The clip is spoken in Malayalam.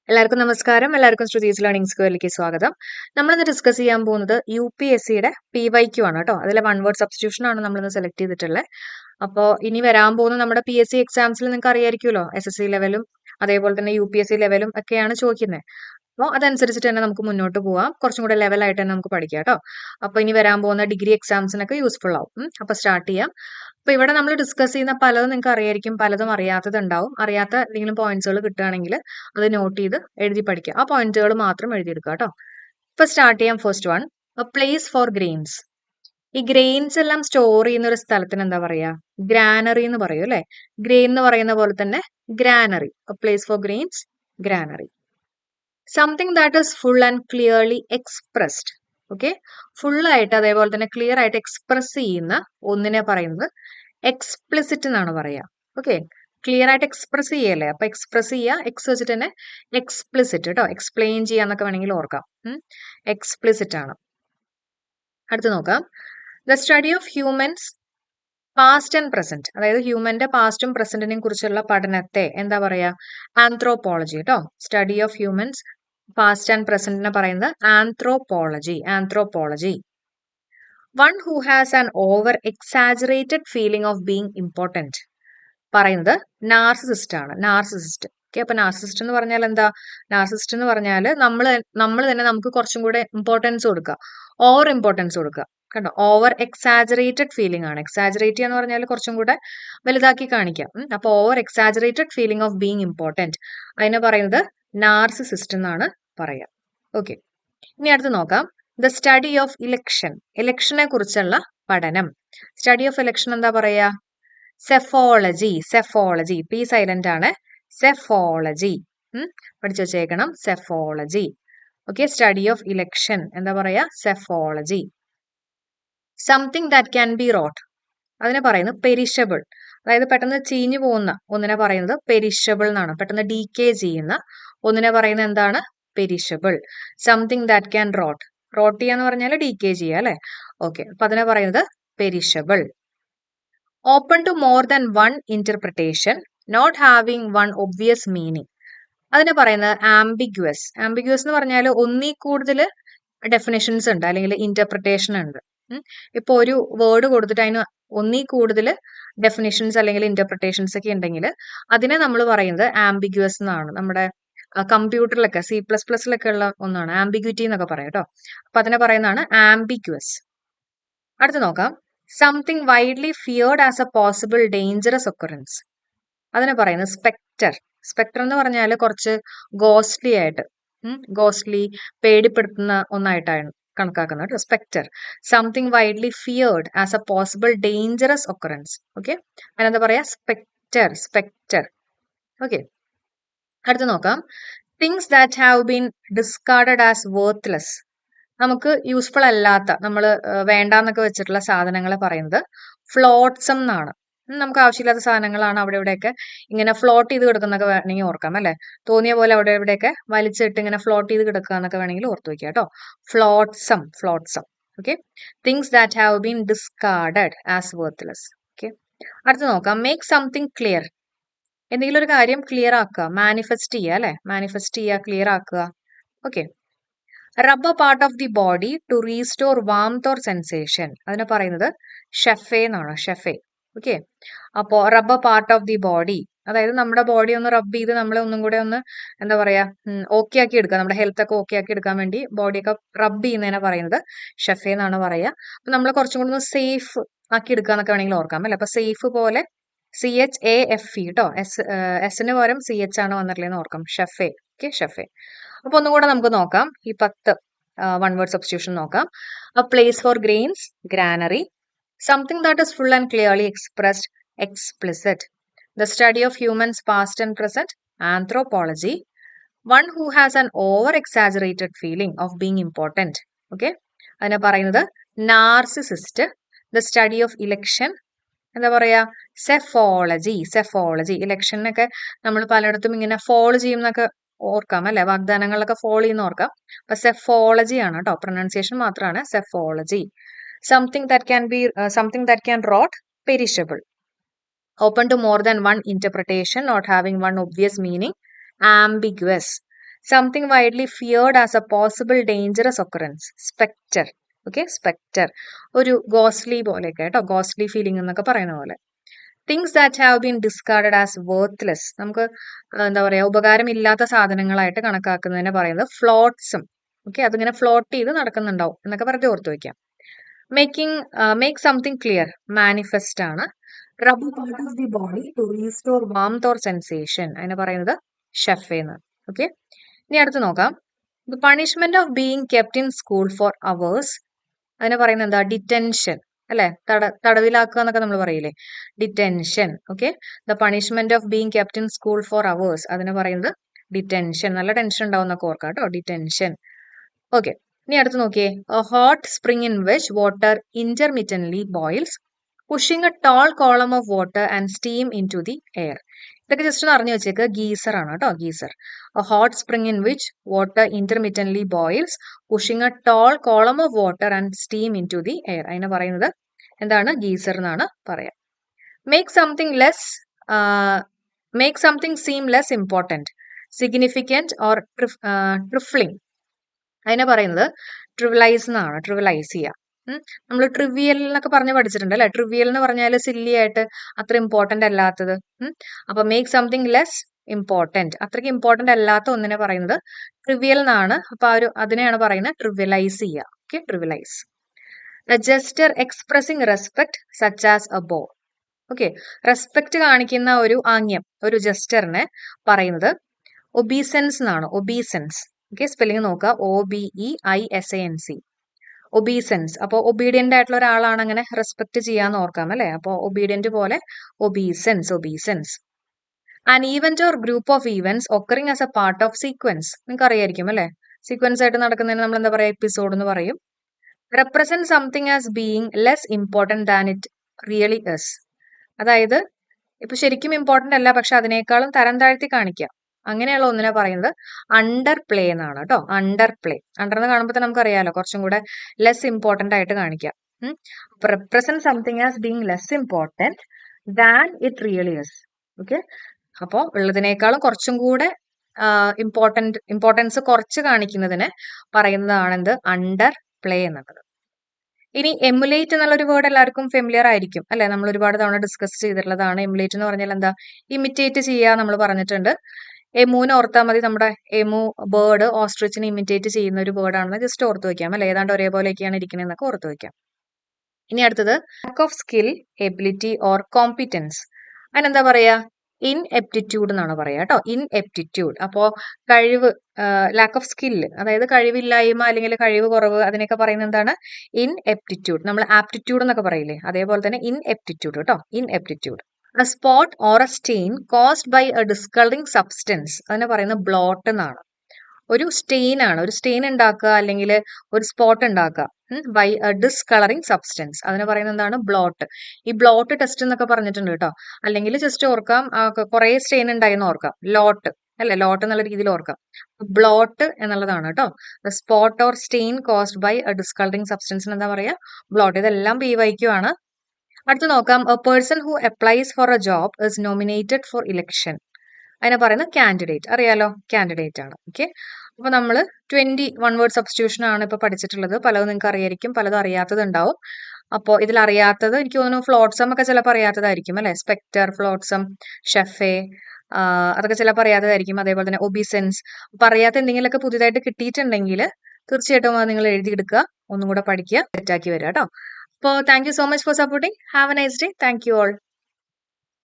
എല്ലാവർക്കും നമസ്കാരം. എല്ലാവർക്കും ശ്രുതീസ് ലേണിംഗ് സ്ക്വയറിലേക്ക് സ്വാഗതം. നമ്മളിന്ന് ഡിസ്കസ് ചെയ്യാൻ പോകുന്നത് UPSCയുടെ PYQ ആണ് കേട്ടോ. അതിലെ വൺ വേർഡ് സബ്സ്റ്റിറ്റ്യൂഷൻ ആണ് നമ്മളിന്ന് സെലക്ട് ചെയ്തിട്ടുള്ളത്. അപ്പോൾ ഇനി വരാൻ പോകുന്ന നമ്മുടെ PSC എക്സാംസിൽ നിങ്ങൾക്ക് അറിയായിരിക്കുമല്ലോ, SSC ലെവലും അതേപോലെ തന്നെ UPSC ലെവലും ഒക്കെയാണ് ചോദിക്കുന്നത്. അപ്പോൾ അതനുസരിച്ചിട്ട് തന്നെ നമുക്ക് മുന്നോട്ട് പോവാം. കുറച്ചും കൂടെ ലെവലായിട്ട് തന്നെ നമുക്ക് പഠിക്കാം കേട്ടോ. അപ്പോൾ ഇനി വരാൻ പോകുന്ന ഡിഗ്രി എക്സാംസിനൊക്കെ യൂസ്ഫുൾ ആവും. അപ്പോൾ സ്റ്റാർട്ട് ചെയ്യാം. അപ്പോൾ ഇവിടെ നമ്മൾ ഡിസ്കസ് ചെയ്യുന്ന പലതും നിങ്ങൾക്ക് അറിയായിരിക്കും, പലതും അറിയാത്തതുണ്ടാവും. അറിയാത്ത എന്തെങ്കിലും പോയിന്റ്സുകൾ കിട്ടുകയാണെങ്കിൽ അത് നോട്ട് ചെയ്ത് എഴുതി പഠിക്കുക. ആ പോയിന്റുകൾ മാത്രം എഴുതിയെടുക്കുക കേട്ടോ. ഇപ്പൊ സ്റ്റാർട്ട് ചെയ്യാം. First one, place for grains. ഈ ഗ്രെയിൻസ് എല്ലാം സ്റ്റോർ ചെയ്യുന്ന ഒരു സ്ഥലത്തിന് എന്താ പറയാ? ഗ്രാനറി എന്ന് പറയും അല്ലെ. ഗ്രെയിൻ എന്ന് പറയുന്ന പോലെ തന്നെ granary. Place for grains, granary. Something that is full and clearly expressed. Okay, full ആയിട്ട് അതേപോലെ തന്നെ ക്ലിയർ ആയിട്ട് എക്സ്പ്രസ് ചെയ്യുന്ന ഒന്നിനെ പറയുന്നത് എക്സ്പ്ലിസിറ്റ് എന്നാണ് പറയാ. ഓക്കെ, ക്ലിയർ ആയിട്ട് എക്സ്പ്രസ് ചെയ്യല്ലേ, അപ്പൊ എക്സ്പ്രസ് ചെയ്യുക, എക്സ് വെച്ചിട്ട് തന്നെ എക്സ്പ്ലിസിറ്റ് കേട്ടോ. എക്സ്പ്ലെയിൻ ചെയ്യാന്നൊക്കെ വേണമെങ്കിൽ ഓർക്കാം. എക്സ്പ്ലിസിറ്റ് ആണ്. അടുത്ത് നോക്കാം. The study of humans past and present, അതായത് ഹ്യൂമന്റെ പാസ്റ്റും പ്രസന്റിനെയും കുറിച്ചുള്ള പഠനത്തെ എന്താ പറയാ? ആന്ത്രോപോളജി കേട്ടോ. Study of humans past and പ്രസന്റിനെ പറയുന്നത് anthropology. Anthropology. One who has an over exaggerated feeling of being important പറയുന്നത് നാർസിസിസ്റ്റ് ആണ്. നാർസിസിസ്റ്റ്. ഓക്കെ, അപ്പൊ നാർസിസിസ്റ്റ് എന്ന് പറഞ്ഞാൽ എന്താ? നാർസിസിസ്റ്റ് എന്ന് പറഞ്ഞാൽ നമ്മൾ തന്നെ നമുക്ക് കുറച്ചും കൂടെ ഇമ്പോർട്ടൻസ് കൊടുക്കുക, ഓവർ ഇമ്പോർട്ടൻസ് കൊടുക്കുക. കണ്ടോ, ഓവർ എക്സാജറേറ്റഡ് ഫീലിംഗ് ആണ്. എക്സാജറേറ്റ് എന്ന് പറഞ്ഞാൽ കുറച്ചും കൂടെ വലുതാക്കി കാണിക്കാം. അപ്പൊ over exaggerated feeling of being important, അതിനെ പറയുന്നത് നാർസിസിസ്റ്റ് എന്നാണ് പറയാം. ഓക്കെ, ഇനി അടുത്ത് നോക്കാം. The study of election. ഇലക്ഷനെ കുറിച്ചുള്ള പഠനം. സ്റ്റഡി ഓഫ് ഇലക്ഷൻ എന്താ പറയാ? സെഫോളജി. സെഫോളജി. പി സൈലന്റ് ആണ്. സെഫോളജി. പഠിച്ചു വെച്ചേക്കണം. Psephology. Okay, study of election എന്താ പറയാ? Psephology. Something that can be rot, അതിനെ പറയുന്നത് പെരിഷബിൾ. അതായത് പെട്ടെന്ന് ചീഞ്ഞു പോകുന്ന ഒന്നിനെ പറയുന്നത് പെരിഷബിൾ എന്നാണ്. പെട്ടെന്ന് ഡീകേ ചെയ്യുന്ന ഒന്നിനെ പറയുന്നത് എന്താണ്? Perishable. Something that can rot. Rot ചെയ്യാന്ന് പറഞ്ഞാൽ ഡീകേ ചെയ്യുക അല്ലെ. ഓക്കെ, അപ്പൊ അതിനെ പറയുന്നത് perishable. Open to more than one interpretation, not having one obvious meaning, അതിനെ പറയുന്നത് ആംബിഗ്വസ്. ആംബിഗ്വസ് എന്ന് പറഞ്ഞാൽ ഒന്നിൽ കൂടുതൽ ഡെഫിനേഷൻസ് ഉണ്ട് അല്ലെങ്കിൽ ഇന്റർപ്രിട്ടേഷൻ ഉണ്ട്. ഇപ്പൊ ഒരു വേർഡ് കൊടുത്തിട്ട് അതിന് ഒന്നിൽ കൂടുതൽ ഡെഫിനേഷൻസ് അല്ലെങ്കിൽ ഇന്റർപ്രിട്ടേഷൻസ് ഒക്കെ ഉണ്ടെങ്കിൽ അതിനെ നമ്മൾ പറയുന്നത് ആംബിഗ്വസ് എന്നാണ്. നമ്മുടെ കമ്പ്യൂട്ടറിലൊക്കെ C++ലൊക്കെ ഉള്ള ഒന്നാണ് ആംബിഗ്വിറ്റി എന്നൊക്കെ പറയാം കേട്ടോ. അപ്പൊ അതിനെ പറയുന്നതാണ് ആംബിഗ്വസ്. അടുത്ത് നോക്കാം. Something widely feared as a possible dangerous occurrence, അതിനെ പറയുന്നത് സ്പെക്ടർ. സ്പെക്ടർ എന്ന് പറഞ്ഞാൽ കുറച്ച് ഗോസ്റ്റ്ലി ആയിട്ട്, ഗോസ്റ്റ്ലി പേടിപ്പെടുത്തുന്ന ഒന്നായിട്ടാണ് കണക്കാക്കുന്നത് കേട്ടോ. Spectre. Something widely feared as a possible dangerous occurrence. Okay, അതിനെന്താ പറയാ? സ്പെക്ടർ. സ്പെക്ടർ. ഓക്കെ, അടുത്ത് നോക്കാം. Things that have been discarded as worthless, നമുക്ക് യൂസ്ഫുൾ അല്ലാത്ത, നമ്മൾ വേണ്ടാന്നൊക്കെ വെച്ചിട്ടുള്ള സാധനങ്ങളെ പറയുന്നത് ഫ്ലോട്ട്സം എന്നാണ്. നമുക്ക് ആവശ്യമില്ലാത്ത സാധനങ്ങളാണ് അവിടെ ഇവിടെയൊക്കെ ഇങ്ങനെ ഫ്ലോട്ട് ചെയ്ത് കിടക്കുന്നൊക്കെ വേണമെങ്കിൽ ഓർക്കാം അല്ലെ. തോന്നിയ പോലെ അവിടെ ഇവിടെയൊക്കെ വലിച്ചിട്ട് ഇങ്ങനെ ഫ്ലോട്ട് ചെയ്ത് കിടക്കുക എന്നൊക്കെ വേണമെങ്കിൽ ഓർത്ത് വെക്കുക കേട്ടോ. Flotsam. Flotsam. Okay, things that have been discarded as worthless. Okay, അടുത്ത് നോക്കാം. മേക്ക് സംതിങ് ക്ലിയർ, എന്തെങ്കിലും ഒരു കാര്യം ക്ലിയർ ആക്കുക. മാനിഫെസ്റ്റ് ചെയ്യുക അല്ലെ. മാനിഫെസ്റ്റ് ചെയ്യുക, ക്ലിയർ ആക്കുക. Okay, rub a part of the body to restore warmth or sensation, അതിനെ പറയുന്നത് ഷെഫെ എന്നാണ്. ഷെഫെ. ഓക്കെ, അപ്പോ rub a part of the body, അതായത് നമ്മുടെ ബോഡി ഒന്ന് റബ്ബ് ചെയ്ത് നമ്മളെ ഒന്നും കൂടെ ഒന്ന് എന്താ പറയാ ഓക്കെ ആക്കി എടുക്കുക, നമ്മുടെ ഹെൽത്ത് ഒക്കെ ഓക്കെ ആക്കി എടുക്കാൻ വേണ്ടി ബോഡിയൊക്കെ റബ്ബ് ചെയ്യുന്നതിനെ പറയുന്നത് ഷെഫെ എന്നാണ് പറയുക. അപ്പൊ നമ്മൾ കുറച്ചും കൂടെ ഒന്ന് സേഫ് ആക്കി എടുക്കുക എന്നൊക്കെ വേണമെങ്കിൽ ഓർക്കാം അല്ലെ. അപ്പൊ സേഫ് പോലെ CHAFE കേട്ടോ. എസിന് പകരം CH ആണ് വന്നിട്ടുള്ളതെന്ന് ഓർക്കാം. ഷെഫെ. ഓക്കെ, ഷെഫെ. അപ്പൊ ഒന്നുകൂടെ നമുക്ക് നോക്കാം. ഈ 10 വൺ വേർഡ് സബ്സ്റ്റിറ്റ്യൂഷൻ നോക്കാം. A place for grains, granary. Something that is full and clearly expressed, explicit. The study of humans past and present, anthropology. One who has an over exaggerated feeling of being important. Okay, അതിനെ പറയുന്നത് narcissist. The study of election എന്താ പറയാ? സെഫോളജി. സെഫോളജി. ഇലക്ഷനൊക്കെ നമ്മൾ പലയിടത്തും ഇങ്ങനെ ഫോളോ ചെയ്യുന്നൊക്കെ ഓർക്കാം അല്ലെ. വാഗ്ദാനങ്ങളൊക്കെ ഫോളോ ചെയ്യുന്ന ഓർക്കാം. അപ്പൊ സെഫോളജി ആണ് കേട്ടോ. പ്രൊനൗൺസിയേഷൻ മാത്രമാണ് psephology. Something that can rot, perishable. Open to more than one interpretation, not having one obvious meaning, ambiguous. Something widely feared as a possible dangerous occurrence. Spectre. Okay, spectre ഒരു ഗോസ്ലി പോലെയൊക്കെ കേട്ടോ, ഗോസ്ലി ഫീലിംഗ് എന്നൊക്കെ പറയുന്ന പോലെ. Things that have been discarded as worthless, നമുക്ക് എന്താ പറയാ ഉപകാരമില്ലാത്ത സാധനങ്ങളായിട്ട് കണക്കാക്കുന്നതിനെ പറയുന്നത് ഫ്ലോട്ട്സും. ഓക്കെ, അതിങ്ങനെ ഫ്ലോട്ട് ചെയ്ത് നടക്കുന്നുണ്ടാവും എന്നൊക്കെ പറഞ്ഞ് ഓർത്ത് വെക്കാം. മേക്ക് സംതിങ് ക്ലിയർ, മാനിഫെസ്റ്റ് ആണ്. Rub part of the body to restore warmth or sensation, അതിനെ പറയുന്നത് ഷെഫേന്ന്. ഓക്കെ, ഇനി അടുത്ത് നോക്കാം. The punishment of being kept in school for hours, അതിനെ പറയുന്നത് എന്താ? ഡിറ്റൻഷൻ അല്ലെ, തടവിലാക്കുക എന്നൊക്കെ നമ്മൾ പറയില്ലേ, detention. Okay, the punishment of being kept in school for hours, അതിനെ പറയുന്നത് ഡിറ്റൻഷൻ. നല്ല ടെൻഷൻ ഉണ്ടാവും എന്നൊക്കെ ഓർക്കാം കേട്ടോ, ഡിറ്റൻഷൻ. ഓക്കെ, ഇനി അടുത്ത് നോക്കിയേ. A hot spring in which water intermittently boils, pushing a tall column of water and steam into the air. ഇതൊക്കെ ജസ്റ്റ് ഒന്ന് അറിഞ്ഞു വെച്ചേക്ക്, ഗീസർ ആണ് കേട്ടോ, geyser. A hot spring in which water intermittently boils, pushing a tall column of water and steam into the air, അതിനെ പറയുന്നത് എന്താണ്? ഗീസർ എന്നാണ് പറയാം. Make something seem less important, significant or trifling, അതിനെ പറയുന്നത് ട്രിവലൈസ് എന്നാണ്. ട്രിവലൈസ് ചെയ്യുക. നമ്മൾ ട്രിവിയൽ എന്നൊക്കെ പറഞ്ഞ് പഠിച്ചിട്ടുണ്ട് അല്ലെ. ട്രിവിയൽ എന്ന് പറഞ്ഞാൽ സില്ലി ആയിട്ട് അത്ര ഇമ്പോർട്ടന്റ് അല്ലാത്തത്. അപ്പൊ മേക്ക് സംതിങ് ലെസ് ഇമ്പോർട്ടന്റ്, അത്രയ്ക്ക് ഇമ്പോർട്ടന്റ് അല്ലാത്ത ഒന്നിനെ പറയുന്നത് ട്രിവിയൽ എന്നാണ്. അപ്പൊ അതിനെയാണ് പറയുന്നത് ട്രിവിയലൈസ് ചെയ്യുക. Okay, trivialise. A gesture expressing respect such as a bow. Okay, respect കാണിക്കുന്ന ഒരു ആംഗ്യം, ഒരു ജെസ്റ്ററിനെ പറയുന്നത് ഒബീസൻസ് എന്നാണ്. ഒബീസൻസ്. ഓക്കെ, സ്പെല്ലിംഗ് നോക്കുക, OBEISANC, ഒബീസൻസ്. അപ്പോൾ ഒബീഡിയന്റ് ആയിട്ടുള്ള ഒരാളാണ് അങ്ങനെ റെസ്പെക്ട് ചെയ്യാന്ന് ഓർക്കാം അല്ലെ. അപ്പോൾ ഒബീഡിയന്റ് പോലെ obeisance, obeisance. An event or group of events occurring as a part of sequence, നിങ്ങൾക്ക് അറിയായിരിക്കും അല്ലെ. സീക്വൻസ് ആയിട്ട് നടക്കുന്നതിന് നമ്മൾ എന്താ പറയാ, എപ്പിസോഡ് എന്ന് പറയും. Represent something as being less important than it really is, അതായത് ഇപ്പൊ ശരിക്കും ഇമ്പോർട്ടന്റ് അല്ല, പക്ഷെ അതിനേക്കാളും തരം താഴ്ത്തി കാണിക്കാം. അങ്ങനെയുള്ള ഒന്നിനെ പറയുന്നത് അണ്ടർ പ്ലേ എന്നാണ് കേട്ടോ. Under play. അണ്ടർ എന്ന് കാണുമ്പോൾ തന്നെ നമുക്കറിയാലോ, കുറച്ചും കൂടെ ലെസ് ഇമ്പോർട്ടന്റ് ആയിട്ട് കാണിക്കാം. Represent something as being less important than it really is. Okay, അപ്പോൾ ഉള്ളതിനേക്കാളും കുറച്ചും കൂടെ ഇമ്പോർട്ടൻസ് കുറച്ച് കാണിക്കുന്നതിന് പറയുന്നതാണ് എന്ത്? അണ്ടർ പ്ലേ എന്നുള്ളത്. ഇനി എമുലേറ്റ് എന്നുള്ളൊരു വേർഡ് എല്ലാവർക്കും ഫെമിലിയർ ആയിരിക്കും അല്ലെ. നമ്മൾ ഒരുപാട് തവണ ഡിസ്കസ് ചെയ്തിട്ടുള്ളതാണ്. എമുലേറ്റ് എന്ന് പറഞ്ഞാൽ എന്താ? ഇമിറ്റേറ്റ് ചെയ്യുക നമ്മൾ പറഞ്ഞിട്ടുണ്ട്. എമുവിനെ ഓർത്താൽ മതി. നമ്മുടെ എമു ബേർഡ് ഓസ്ട്രിച്ചിനെ ഇമിറ്റേറ്റ് ചെയ്യുന്ന ഒരു വേർഡ് ആണെന്ന് ജസ്റ്റ് ഓർത്ത് വെക്കാം അല്ലെ. ഏതാണ്ട് ഒരേപോലെയൊക്കെയാണ് ഇരിക്കുന്നതെന്നൊക്കെ ഓർത്ത് വെക്കാം. ഇനി അടുത്തത് lack of skill, ability or competence, അതിനെന്താ പറയാ? ഇൻഎപ്റ്റിറ്റ്യൂഡ് എന്നാണ് പറയാ കേട്ടോ. ഇൻഎപ്റ്റിറ്റ്യൂഡ്. അപ്പോ കഴിവ്, ലാക്ക് ഓഫ് സ്കില്ല്, അതായത് കഴിവില്ലായ്മ അല്ലെങ്കിൽ കഴിവ് കുറവ്, അതിനൊക്കെ പറയുന്നത് എന്താണ്? ഇൻഎപ്റ്റിറ്റ്യൂഡ്. നമ്മൾ ആപ്റ്റിറ്റ്യൂഡ് എന്നൊക്കെ പറയില്ലേ, അതേപോലെ തന്നെ ഇൻഎപ്റ്റിറ്റ്യൂഡ് കേട്ടോ. Ineptitude. A spot or a stain caused by a discolouring substance, അതിനെ പറയുന്നത് ബ്ലോട്ട് എന്നാണ്. ഒരു സ്റ്റെയിൻ ആണ്, ഒരു സ്റ്റെയിൻ ഉണ്ടാക്കുക അല്ലെങ്കിൽ ഒരു സ്പോട്ട് ഉണ്ടാക്കുക ബൈ എ ഡിസ്കളറിംഗ് സബ്സ്റ്റൻസ്, അതിനെ പറയുന്നത് എന്താണ്? ബ്ലോട്ട്. ഈ ബ്ലോട്ട് ടെസ്റ്റ് എന്നൊക്കെ പറഞ്ഞിട്ടുണ്ട് കേട്ടോ. അല്ലെങ്കിൽ ജസ്റ്റ് ഓർക്കാം, കുറെ സ്റ്റെയിൻ ഉണ്ടായെന്ന് ഓർക്കാം, ലോട്ട് അല്ലെ, ലോട്ട് എന്നുള്ള രീതിയിൽ ഓർക്കാം. ബ്ലോട്ട് എന്നുള്ളതാണ് കേട്ടോ. Spot or stain caused by a discolouring സബ്സ്റ്റൻസിന് എന്താ പറയാ? ബ്ലോട്ട്. ഇതെല്ലാം PYQ ആണ്. അടുത്ത് നോക്കാം. A person who applies for a job is nominated for election, അതിനെ പറയുന്നത് കാൻഡിഡേറ്റ്. അറിയാലോ, കാൻഡിഡേറ്റ് ആണ്. ഓക്കെ, അപ്പൊ നമ്മൾ 21 വേർഡ് സബ്സ്റ്റിറ്റ്യൂഷൻ ആണ് ഇപ്പൊ പഠിച്ചിട്ടുള്ളത്. പലതും നിങ്ങൾക്ക് അറിയായിരിക്കും, പലതും അറിയാത്തത് ഉണ്ടാവും. അപ്പോൾ ഇതിൽ അറിയാത്തത് എനിക്ക് തോന്നുന്നു ഫ്ലോട്ട്സം ഒക്കെ ചിലപ്പോൾ അറിയാത്തതായിരിക്കും അല്ലെ. സ്പെക്ടർ, ഫ്ലോട്ട്സം, ഷെഫേ, അതൊക്കെ ചിലപ്പോൾ അറിയാത്തതായിരിക്കും. അതേപോലെ തന്നെ ഒബിസെൻസ്. അപ്പൊ അറിയാത്ത എന്തെങ്കിലുമൊക്കെ പുതിയതായിട്ട് കിട്ടിയിട്ടുണ്ടെങ്കിൽ തീർച്ചയായിട്ടും അത് നിങ്ങൾ എഴുതിയെടുക്കുക, ഒന്നും കൂടെ പഠിക്കുക, സെറ്റാക്കി വരിക കേട്ടോ. അപ്പോൾ thank you so much for supporting. Have A nice day. Thank you all.